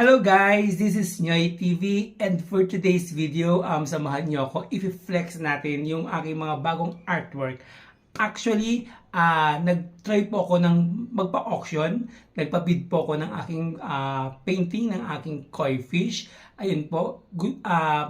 Hello guys, this is Nyoy TV and for today's video, samahan niyo ako i-flex natin yung aking mga bagong artwork. Actually, nag-try po ako ng magpa-auction, nagpa-bid po ako ng aking painting ng aking koi fish. Ayun po,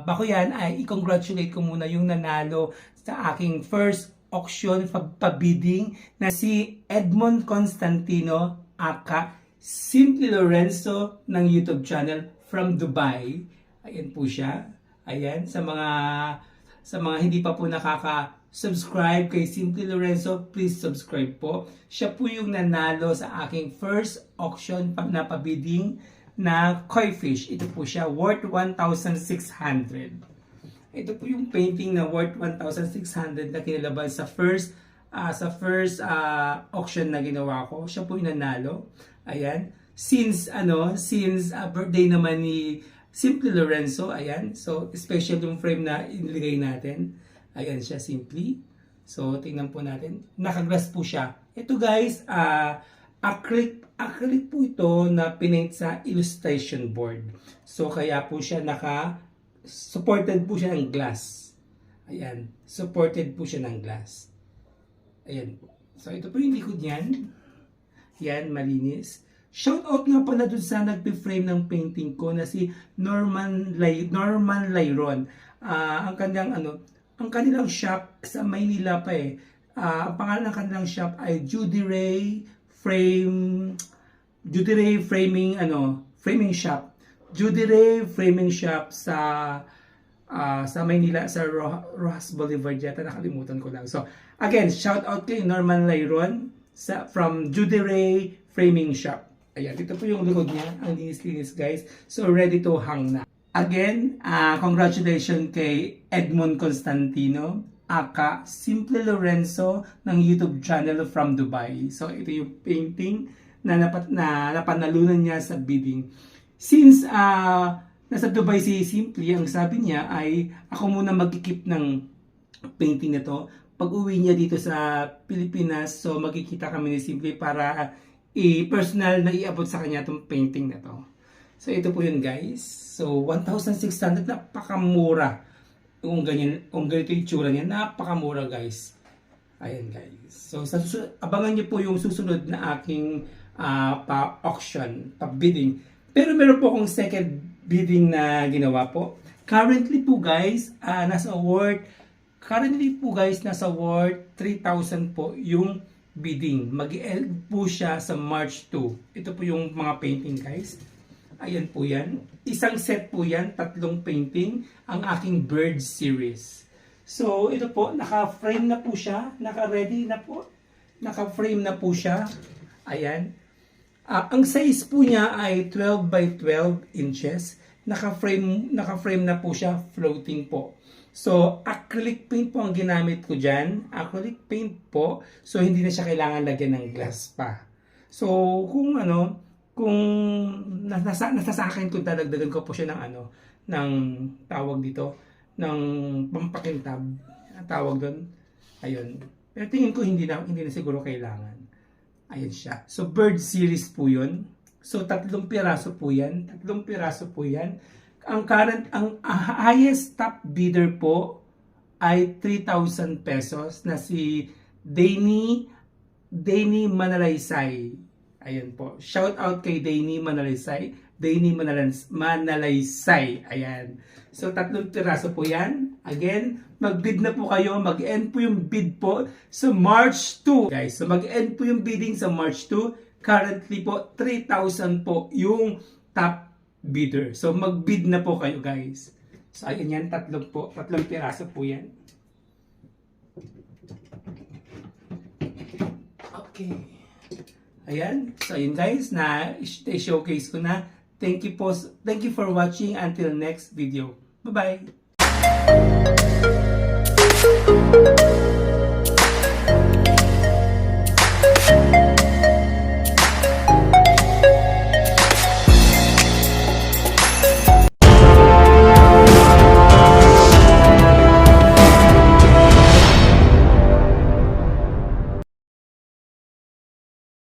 bago yan ay i-congratulate ko muna yung nanalo sa aking first auction pa-bidding na si Edmond Constantino aka Simply Lorenzo ng YouTube channel from Dubai. Ayan po siya. Ayan, sa mga hindi pa po nakaka-subscribe kay Simply Lorenzo, please subscribe po. Siya po yung nanalo sa aking first auction na pabidding na koi fish. Ito po siya, worth 1,600. Ito po yung painting na worth 1,600 na kinalaban sa first auction na ginawa ko. Siya po yung nanalo. Ayan. Since birthday naman ni Simply Lorenzo, ayan. So, special yung frame na inilagay natin. Ayan siya, Simply. So, tingnan po natin. Nakaglass po siya. Ito guys, acrylic po ito na pinaint sa illustration board. So, kaya po siya supported po siya ng glass. Ayan. Supported po siya ng glass. Ayan po. So, ito po yung likod niyan. Yan, malinis. Shout out nga pala dun sa nagpi-frame ng painting ko na si Norman Lyron. Ang kanilang shop sa Maynila pa eh. Ang pangalan ng kanilang shop ay Judy Ray Framing Shop. Judy Ray Framing Shop sa Maynila, sa Rojas Boulevard yata, nakalimutan ko lang. So, again, shout out kay Norman Lyron from Judy Ray Framing Shop. Ayan, ito po yung likod niya. Ang linis-linis guys. So, ready to hang na. Again, congratulations kay Edmond Constantino, aka Simply Lorenzo ng YouTube channel from Dubai. So, ito yung painting na napanalunan niya sa bidding. Since nasa Dubai si Simply, ang sabi niya ay ako muna magkikip ng painting na to. Pag-uwi niya dito sa Pilipinas, so magkikita kami ni Simply para personal na iabot sa kanya itong painting na to. So ito po yun guys. So 1,600, napakamura. Kung ganito yung itsura niya, napakamura guys. Ayan guys. So abangan niyo po yung susunod na aking pa-auction, pa-bidding. Pero meron po akong second bidding na ginawa po. Currently po guys, nasa worth 3,000 po yung bidding. Mag-end po siya sa March 2. Ito po yung mga painting guys. Ayan po yan. Isang set po yan, 3 painting, ang aking bird series. So ito po, naka-frame na po siya, naka-ready na po. Naka-frame na po siya. Ayan. Ang size po niya ay 12 by 12 inches. Naka-frame na po siya, floating po. So, acrylic paint po ang ginamit ko dyan. Acrylic paint po. So, hindi na siya kailangan lagyan ng glass pa. So, kung nasa sa akin, kung dadagdagan ko po siya ng tawag dito, ng pampakintab. Tawag doon. Ayun. Pero tingin ko hindi na siguro kailangan. Ayun siya. So, bird series po yun. So, 3 piraso po yan. Ang highest top bidder po ay 3,000 pesos na si Danny Manalaysay. Ayan po. Shout out kay Danny Manalaysay. Ayan. So, 3 piraso po yan. Again, mag-bid na po kayo. Mag-end po yung bid po sa March 2. Guys, so mag-end po yung bidding sa March 2. Currently po, 3,000 po yung top bidder. So, mag-bid na po kayo, guys. So, ayan yan. 3 piraso po yan. Okay. Ayan. So, ayun guys, na-showcase ko na. Thank you for watching. Until next video. Bye-bye.